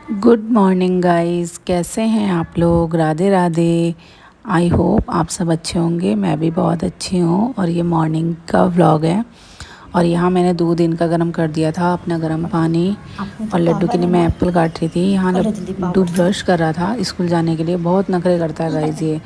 Good morning guys, कैसे हैं आप लोग। राधे राधे। आई होप आप सब अच्छे होंगे। मैं भी बहुत अच्छी हूँ। और ये मॉर्निंग का व्लॉग है। और यहाँ मैंने दूध इनका गर्म कर दिया था, अपना गर्म पानी। और लड्डू के लिए मैं एप्पल काट रही थी। यहाँ लड्डू ब्रश कर रहा था स्कूल जाने के लिए। बहुत नखरे करता है गाइस ये,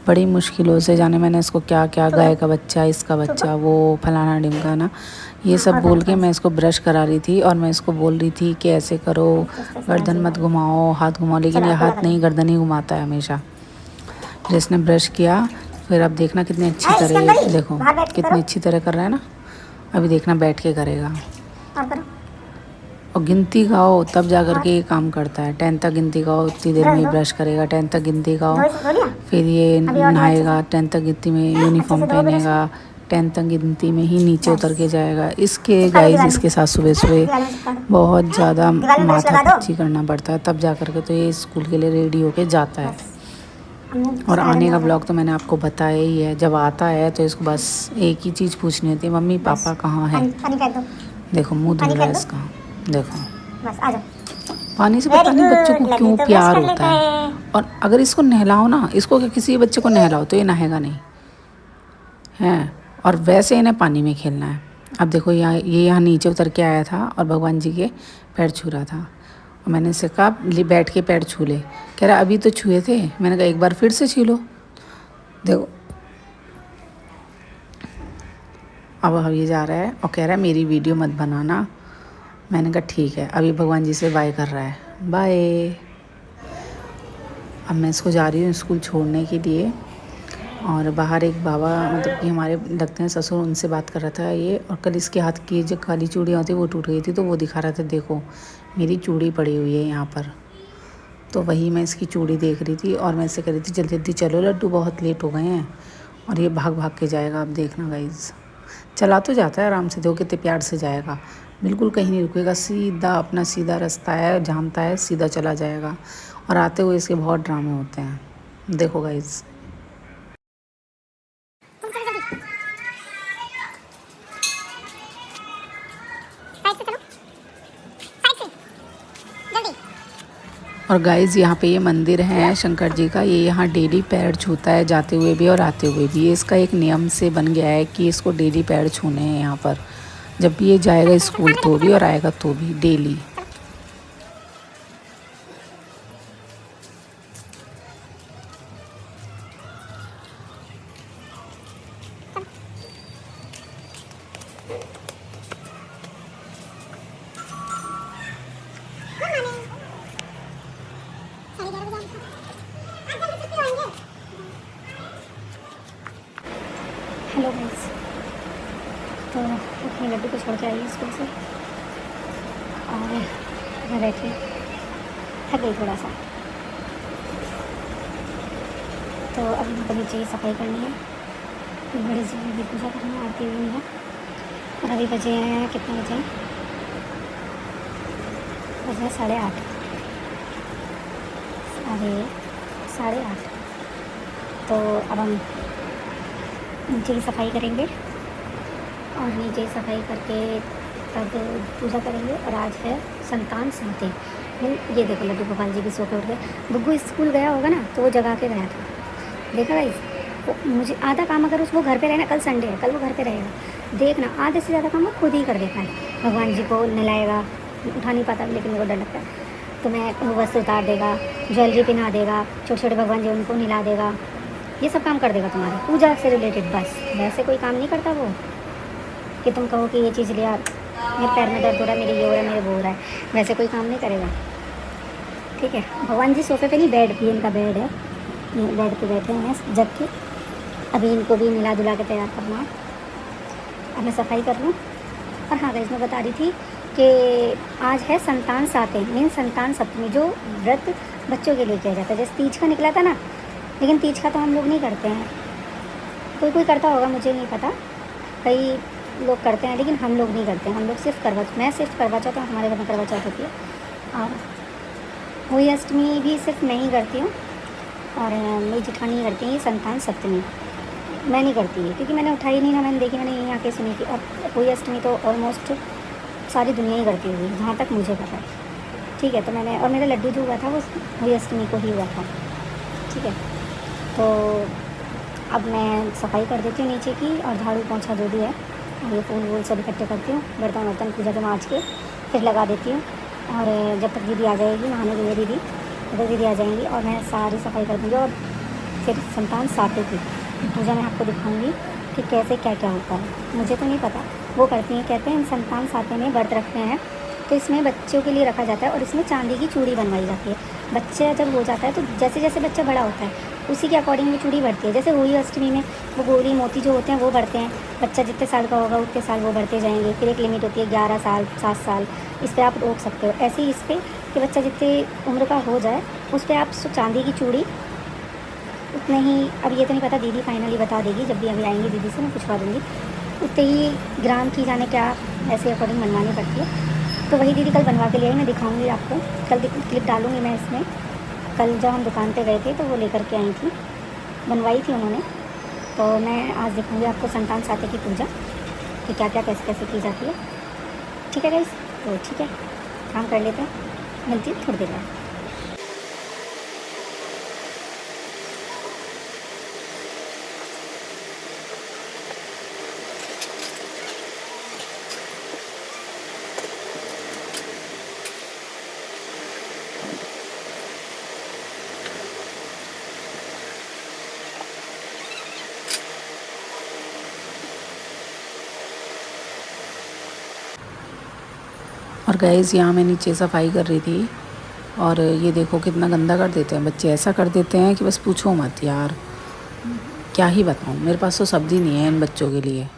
बड़ी मुश्किलों से। जाने मैंने इसको क्या क्या, गाय का बच्चा, इसका बच्चा, वो फलाना ढिमकाना, ये सब बोल के मैं इसको ब्रश करा रही थी। और मैं इसको बोल रही थी कि ऐसे करो, गर्दन मत घुमाओ, हाथ घुमाओ। लेकिन ये हाथ नहीं, गर्दन ही घुमाता है हमेशा। फिर इसने ब्रश किया। फिर अब देखना कितनी अच्छी तरह, देखो कितनी अच्छी तरह कर रहा है ना। अभी देखना बैठ के करेगा। और गिनती गाओ तब जा कर के ये काम करता है। 10 तक गिनती गाओ, उतनी देर में ही ब्रश करेगा। 10 तक गिनती गाओ, फिर ये नहाएगा। 10 तक गिनती में यूनिफॉर्म पहनेगा। 10 तक गिनती में ही नीचे उतर के जाएगा। इसके गाइस, इसके साथ सुबह सुबह बहुत ज़्यादा माथा पच्ची करना पड़ता है, तब जा कर के तो ये स्कूल के लिए रेडी होके जाता है। और आने का ब्लॉग तो मैंने आपको बताया ही है। जब आता है तो इसको बस एक ही चीज़ पूछनी होती है, मम्मी पापा कहाँ है। देखो मुँह धुल रहा है इसका, देखो। बस आ जाओ। पानी से पता नहीं बच्चों को क्यों प्यार होता है। और अगर इसको नहलाओ ना, इसको किसी बच्चे को नहलाओ तो ये नहाएगा नहीं है। और वैसे इन्हें पानी में खेलना है। अब देखो यहाँ नीचे उतर के आया था और भगवान जी के पैर छू रहा था। और मैंने इससे कहा बैठ के पैर छू ले। कह रहा अभी तो छुए थे। मैंने कहा एक बार फिर से छू लो। देखो अब ये जा रहा है और कह रहा है मेरी वीडियो मत बनाना। मैंने कहा ठीक है। अभी भगवान जी से बाय कर रहा है, बाय। अब मैं इसको जा रही हूँ स्कूल छोड़ने के लिए। और बाहर एक बाबा, मतलब कि हमारे लगते हैं ससुर, उनसे बात कर रहा था ये। और कल इसके हाथ की जो काली चूड़ियाँ होती वो टूट गई थी, तो वो दिखा रहा था, देखो मेरी चूड़ी पड़ी हुई है यहाँ पर। तो वही मैं इसकी चूड़ी देख रही थी। और मैं इससे कह रही थी जल्दी जल्दी चलो लड्डू, बहुत लेट हो गए हैं। और ये भाग भाग के जाएगा। अब देखना गाइज, चला तो जाता है आराम से, देखो कितने प्यार से जाएगा। बिल्कुल कहीं नहीं रुकेगा, सीधा अपना सीधा रास्ता है, जानता है, सीधा चला जाएगा। और आते हुए इसके बहुत ड्रामे होते हैं, देखो गाइज। और गाइज़ यहाँ पे ये मंदिर है शंकर जी का। ये यहाँ डेली पैर छूता है, जाते हुए भी और आते हुए भी। ये इसका एक नियम से बन गया है कि इसको डेली पैर छूने हैं यहाँ पर। जब भी ये जाएगा स्कूल तो भी और आएगा तो भी, डेली। हेलो गाइस, तो अपने लड्डू को छोड़ के आई स्कूल से। और मैं बैठी थक गई थोड़ा सा। तो अभी मुझे नीचे सफाई करनी है, फिर बड़ी सी की पूजा करनी है, आरती हुई है। और अभी बजे हैं, कितने बजे? बजे 8:30, 8:30। तो अब हम नीचे की सफाई करेंगे और नीचे की सफाई करके तब पूजा करेंगे। और आज है संतान साते। ये देखो लड्डू गोपाल जी भी सो के उठ गए। बुग्गू स्कूल गया होगा ना, तो वो जगा के गया था। देखा भाई, वो मुझे आधा काम अगर वो घर पे रहना, कल संडे है, कल वो घर पे रहेगा, देखना आधे से ज़्यादा काम वो खुद ही कर देता है। भगवान जी को नहलाएगा, उठा नहीं पाता लेकिन वो डर लगता है। तो मैं वो वस्त्र उतार देगा, ज्वेलरी पहना देगा, छोटे छोटे भगवान जी उनको नहला देगा, ये सब काम कर देगा तुम्हारे पूजा से रिलेटेड। बस वैसे कोई काम नहीं करता वो कि तुम कहो कि ये चीज़ लिया, मेरे पैर में दर्द हो रहा है, मेरे ये हो रहा है, मेरे वो हो रहा है, वैसे कोई काम नहीं करेगा। ठीक है, भगवान जी सोफे पे नहीं, बेड भी इनका बेड है, बेड पे बैठे हैं जबकि अभी इनको भी मिला जुला के तैयार करना है। अब मैं सफाई कर लूँ। और हाँ गाइस, मैं बता रही थी कि आज है संतान साते, मीन संतान सप्तमी, जो व्रत बच्चों के लिए किया जाता है। जैसे तीज का निकला था ना, लेकिन तीज का तो हम लोग नहीं करते हैं। कोई करता होगा, मुझे नहीं पता, कई लोग करते हैं, लेकिन हम लोग नहीं करते हैं। हम लोग सिर्फ मैं सिर्फ करवा चौथ, हमारे घर में करवा चौथ होती है। और होली अष्टमी भी सिर्फ मैं ही करती हूँ और मेरी जेठानी करती है। ये संतान सप्तमी मैं नहीं करती है, क्योंकि मैंने उठाई नहीं ना, मैंने देखी, मैंने यहीं आके सुनी थी। और होली अष्टमी तो ऑलमोस्ट सारी दुनिया ही करती होगी, जहाँ तक मुझे पता है। ठीक है। तो मैंने, और मेरा लड्डू जो हुआ था वो हुई अष्टमी को ही हुआ था, ठीक है। तो अब मैं सफाई कर देती हूँ नीचे की, और झाड़ू पोंछा जो भी है, और ये फूल वूल सब इकट्ठे करती हूँ, बर्तन वर्तन पूजा के माँज के फिर लगा देती हूँ। और जब तक दीदी आ जाएगी, नहाने के लिए दीदी, तो दीदी आ जाएंगी और मैं सारी सफाई कर दूँगी। और फिर संतान साथे की पूजा मैं आपको दिखाऊंगी कि कैसे क्या क्या होता है। मुझे तो नहीं पता, वो करती हैं। कहते हैं संतान साथे में व्रत रखते हैं तो इसमें बच्चों के लिए रखा जाता है, और इसमें चांदी की चूड़ी बनवाई जाती है। बच्चा जब हो जाता है तो जैसे जैसे बच्चा बड़ा होता है उसी के अकॉर्डिंग में चूड़ी बढ़ती है। जैसे हुई अष्टमी में वो गोरी मोती जो होते हैं वो बढ़ते हैं, बच्चा जितने साल का होगा उतने साल वो बढ़ते जाएंगे। फिर एक लिमिट होती है 11 साल, 7 साल, इस पर आप रोक सकते हो। ऐसे ही इस पर कि बच्चा जितने उम्र का हो जाए उस पर आप चांदी की चूड़ी उतने ही, अब ये तो नहीं पता, दीदी फाइनली बता देगी जब भी अभी आएंगी दीदी से मैं पूछवा दूँगी, उतने ही ग्राम की जाने क्या ऐसे अकॉर्डिंग बनवानी पड़ती है। तो वही दीदी कल बनवा के ले आई, मैं दिखाऊंगी आपको, कल क्लिप डालूंगी मैं इसमें। कल जब हम दुकान पे गए थे तो वो लेकर के आई थी, बनवाई थी उन्होंने। तो मैं आज दिखाऊंगी आपको संतान साथे की पूजा कि क्या क्या कैसे कैसे की जाती है, ठीक है गाइस। तो ठीक है, काम कर लेते हैं, मिलती हूँ थोड़ी देर बाद। और गाइस यहाँ मैं नीचे सफाई कर रही थी, और ये देखो कितना गंदा कर देते हैं बच्चे। ऐसा कर देते हैं कि बस पूछो मत यार, क्या ही बताऊँ। मेरे पास तो शब्द ही नहीं है इन बच्चों के लिए।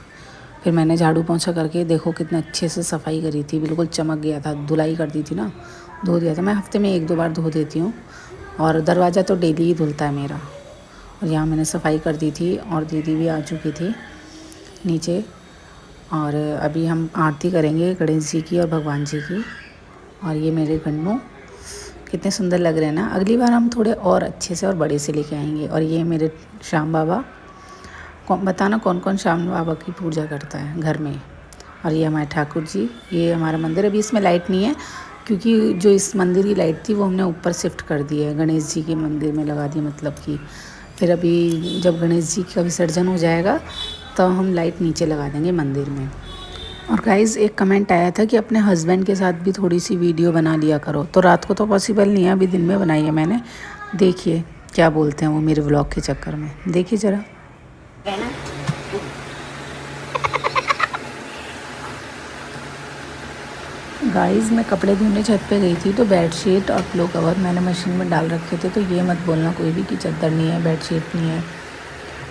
फिर मैंने झाड़ू पोंछा करके देखो कितना अच्छे से सफाई करी थी, बिल्कुल चमक गया था। धुलाई कर दी थी ना, धो दिया था। मैं हफ्ते में 1-2 बार धो देती हूँ, और दरवाज़ा तो डेली ही धुलता है मेरा। और यहाँ मैंने सफाई कर दी थी, और दीदी भी आ चुकी थी नीचे। और अभी हम आरती करेंगे गणेश जी की और भगवान जी की। और ये मेरे गन्नू कितने सुंदर लग रहे हैं ना। अगली बार हम थोड़े और अच्छे से और बड़े से लेके आएंगे। और ये मेरे श्याम बाबा, बताना कौन कौन श्याम बाबा की पूजा करता है घर में। और ये हमारे ठाकुर जी, ये हमारा मंदिर। अभी इसमें लाइट नहीं है क्योंकि जो इस मंदिर की लाइट थी वो हमने ऊपर शिफ्ट कर दी है, गणेश जी के मंदिर में लगा दी। मतलब कि फिर अभी जब गणेश जी का विसर्जन हो जाएगा तो हम लाइट नीचे लगा देंगे मंदिर में। और गाइज़ एक कमेंट आया था कि अपने हस्बैंड के साथ भी थोड़ी सी वीडियो बना लिया करो। तो रात को तो पॉसिबल नहीं है, अभी दिन में बनाई है मैंने। देखिए क्या बोलते हैं वो मेरे व्लॉग के चक्कर में, देखिए ज़रा। गाइज़ मैं कपड़े धोने छत पे गई थी, तो बेडशीट और पिलो कवर मैंने मशीन में डाल रखे थे। तो ये मत बोलना कोई भी कि चादर नहीं है, बेडशीट नहीं है,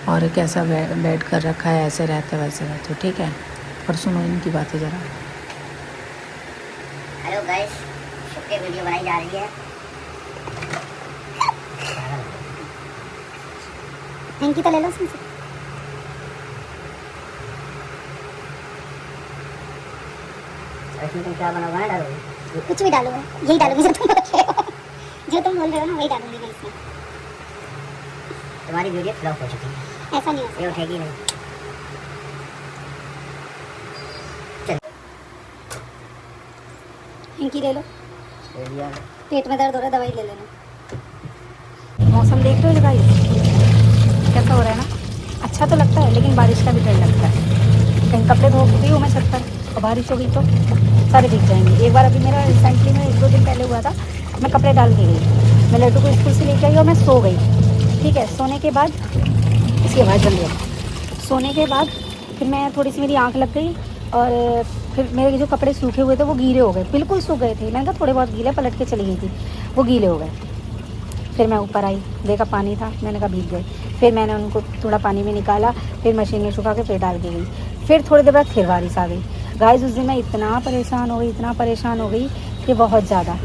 और कैसा बेड कर रखा है, ऐसे रहते वैसे रहते, ठीक है। पर सुनो इनकी बातें ज़रा। हेलो गाइस, शुभ के वीडियो बनाई जा रही है। थैंक यू तो ले लो उसमें से। इसमें तुम क्या बनाओगे? डालोगे? कुछ भी डालूंगा, यही डालूंगी जो तुम बोल रहे हो। जो तुम बोल रहे हो ना वही डालूंगी मैं इसमें। तुम्हारी वीडियो फ्लॉप हो चुकी है। ऐसा नहीं हो, ये उठेगी नहीं। हिंकी ले लो, पेट में दर्द हो रहा है, दवाई ले लेना। मौसम देख रहे हो गाइस कैसा हो रहा है ना। अच्छा तो लगता है लेकिन बारिश का भी डर लगता है। कहीं कपड़े धो गई हूँ मैं छत पर और बारिश हो गई तो सारे दिख जाएंगे। एक बार अभी मेरा रिसेंटली में 1-2 दिन पहले हुआ था, मैं कपड़े डाल के गई, मैं लड्डू को स्कूल से लेके आई और मैं सो गई, ठीक है। सोने के बाद इसकी आवाज़ बन गई। सोने के बाद फिर मैं थोड़ी सी, मेरी आँख लग गई, और फिर मेरे जो कपड़े सूखे हुए थे वो गीले हो गए, बिल्कुल सूख गए थे। मैंने कहा थोड़े बहुत गीले, पलट के चली गई थी, वो गीले हो गए। फिर मैं ऊपर आई, देखा पानी था, मैंने कहा भीग गए। फिर मैंने उनको थोड़ा पानी में निकाला, फिर मशीन में सुखा के फिर डाल के गई। फिर थोड़ी देर बाद फिर बारिश आ गई। गाइस उस दिन मैं इतना परेशान हो गई, इतना परेशान हो गई कि बहुत ज़्यादा।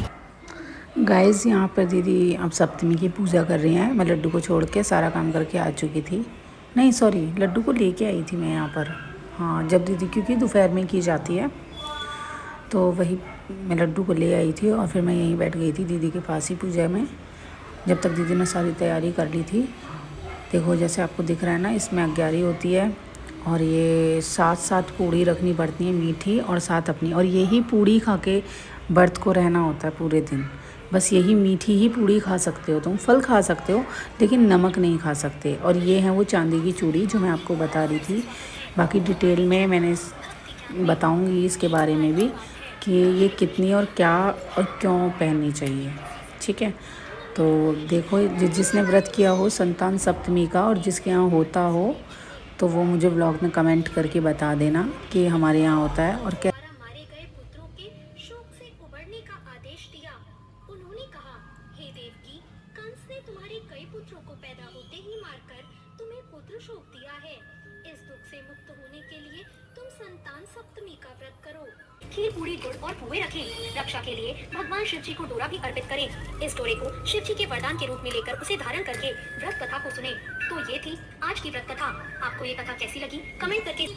गाइस यहाँ पर दीदी अब सप्तमी की पूजा कर रही हैं। मैं लड्डू को छोड़ के सारा काम करके आ चुकी थी। नहीं सॉरी, लड्डू को लेके आई थी मैं यहाँ पर, हाँ, जब दीदी, क्योंकि दोपहर में की जाती है तो वही मैं लड्डू को ले आई थी। और फिर मैं यहीं बैठ गई थी दीदी के पास ही पूजा में, जब तक दीदी ने सारी तैयारी कर ली थी। देखो जैसे आपको दिख रहा है ना, इसमें 11 होती है, और ये 7 पूड़ी रखनी पड़ती है मीठी और 7 अपनी। और यही पूड़ी खा के व्रत को रहना होता है पूरे दिन। बस यही मीठी ही पूड़ी खा सकते हो तुम, फल खा सकते हो लेकिन नमक नहीं खा सकते। और ये है वो चांदी की चूड़ी जो मैं आपको बता रही थी। बाकी डिटेल में मैंने बताऊंगी इसके बारे में भी कि ये कितनी और क्या और क्यों पहननी चाहिए, ठीक है। तो देखो जिसने व्रत किया हो संतान सप्तमी का और जिसके यहाँ होता हो तो वो मुझे ब्लॉग में कमेंट करके बता देना कि हमारे यहाँ होता है और क्या। मारे गए पुत्रों के शोक से उबरने का आदेश दिया। उन्होंने कहा, हे देवकी, कंस ने तुम्हारे कई पुत्रों को पैदा होते ही मारकर तुम्हें पुत्र शोक दिया है। इस दुख से मुक्त होने के लिए तुम संतान सप्तमी का व्रत करो। खीर, पूरी, गुड़ और पुए रखें। रक्षा के लिए भगवान शिव जी को डोरा भी अर्पित करें। इस डोरे को शिव जी के वरदान के रूप में लेकर उसे धारण करके व्रत कथा को सुने। तो ये थी आज की व्रत कथा। आपको ये कथा कैसी लगी कमेंट करके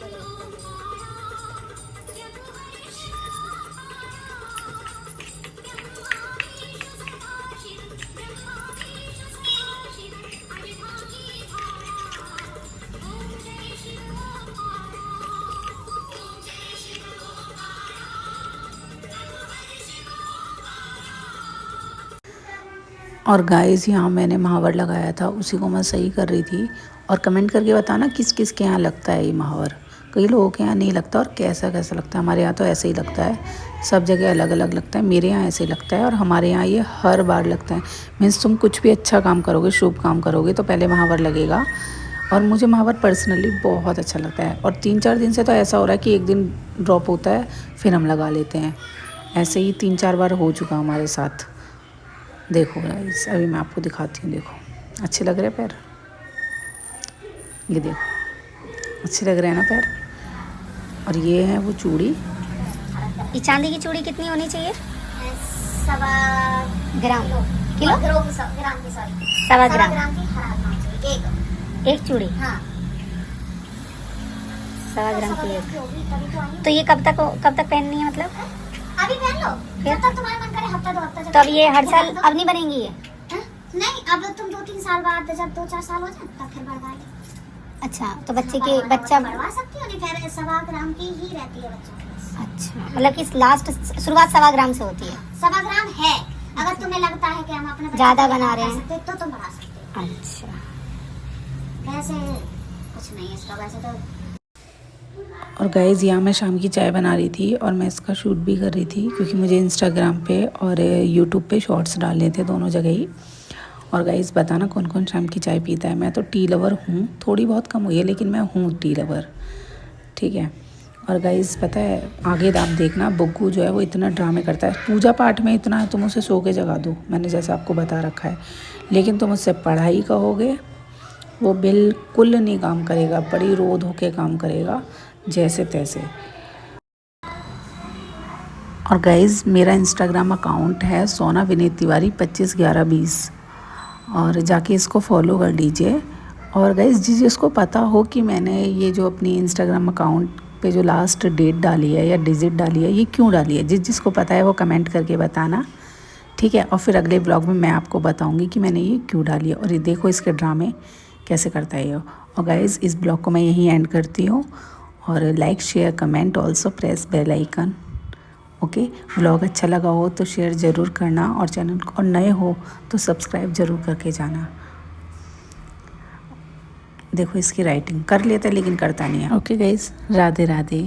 और गाइस यहाँ मैंने महावर लगाया था, उसी को मैं सही कर रही थी। और कमेंट करके बताना किस किस के यहाँ लगता है ये महावर। कई लोगों के यहाँ नहीं लगता और कैसा कैसा लगता है। हमारे यहाँ तो ऐसे ही लगता है, सब जगह अलग अलग लगता है। मेरे यहाँ ऐसे ही लगता है और हमारे यहाँ ये हर बार लगता है। मीन्स तुम कुछ भी अच्छा काम करोगे, शुभ काम करोगे तो पहले महावर लगेगा। और मुझे महावर पर्सनली बहुत अच्छा लगता है। और 3-4 दिन से तो ऐसा हो रहा है कि एक दिन ड्रॉप होता है फिर हम लगा लेते हैं। ऐसे ही 3-4 बार हो चुका हमारे साथ। देखो गाइस अभी मैं आपको दिखाती हूँ। देखो अच्छे लग रहे हैं पैर, ये देखो अच्छे लग रहे हैं ना पैर। और ये है वो चूड़ी। ये चांदी की चूड़ी कितनी होनी चाहिए? 1.25 ग्राम किलो? ग्राम की सॉरी 1.25 ग्राम की खराब होनी चाहिए। एक चूड़ी? हाँ 1.25 ग्राम की एक। तभी तो आई। तो ये कब तक पहननी है मतलब? अभी पहन लो जब तक तुम्हारा मन करे, हफ्ता 2 हफ्ता। तो अब ये हर साल अब नहीं बनेंगी ये? हाँ? नहीं, अब तुम 2-3 साल बाद जब 2-4 साल हो जाए तब फिर बढ़वा लो। अच्छा तो बच्चा बढ़वा सकती हो, नहीं फिर 1.25 ग्राम की ही रहती है बच्चों की। अच्छा मतलब कि लास्ट शुरुआत 1.25 ग्राम से होती है? 1.25 ग्राम है। अगर तुम्हें लगता है कि हम अपने बच्चे ज्यादा के लिए बना रहे हैं सकते तो तुम बढ़ा सकते हो। अच्छा वैसे कुछ नहीं है इसका, वैसे तो। और गाइज़ यहाँ मैं शाम की चाय बना रही थी और मैं इसका शूट भी कर रही थी क्योंकि मुझे इंस्टाग्राम पे और यूट्यूब पे शॉर्ट्स डालने थे, दोनों जगह ही। और गाइज़ बताना कौन कौन शाम की चाय पीता है। मैं तो टी लवर हूँ, थोड़ी बहुत कम हुई है लेकिन मैं हूँ टी लवर, ठीक है। और गाइज़ पता है आगे आप देखना बुग्गू जो है वो इतना ड्रामे करता है। पूजा पाठ में इतना तुम उसे सो के जगा दो, मैंने जैसे आपको बता रखा है, लेकिन तुम उससे पढ़ाई कहोगे वो बिल्कुल नहीं काम करेगा, बड़ी रोध होके काम करेगा जैसे तैसे। और गाइज़ मेरा इंस्टाग्राम अकाउंट है सोना विनीत तिवारी 251120 और जाके इसको फॉलो कर लीजिए। और गाइज़ जिसको पता हो कि मैंने ये जो अपनी इंस्टाग्राम अकाउंट पे जो लास्ट डेट डाली है या डिजिट डाली है ये क्यों डाली है, जिसको पता है वो कमेंट करके बताना, ठीक है। और फिर अगले ब्लॉग में मैं आपको बताऊंगी कि मैंने ये क्यों डाली है। और ये देखो इसके ड्रामे कैसे करता है ये। और गाइज़ इस ब्लॉग को मैं यहीं एंड करती हूँ। और like share comment also press bell icon, okay. Blog अच्छा लगा हो तो शेयर ज़रूर करना और चैनल को, और नए हो तो सब्सक्राइब ज़रूर करके जाना। देखो इसकी राइटिंग कर लेता है लेकिन करता नहीं है। Okay guys, Radhe Radhe.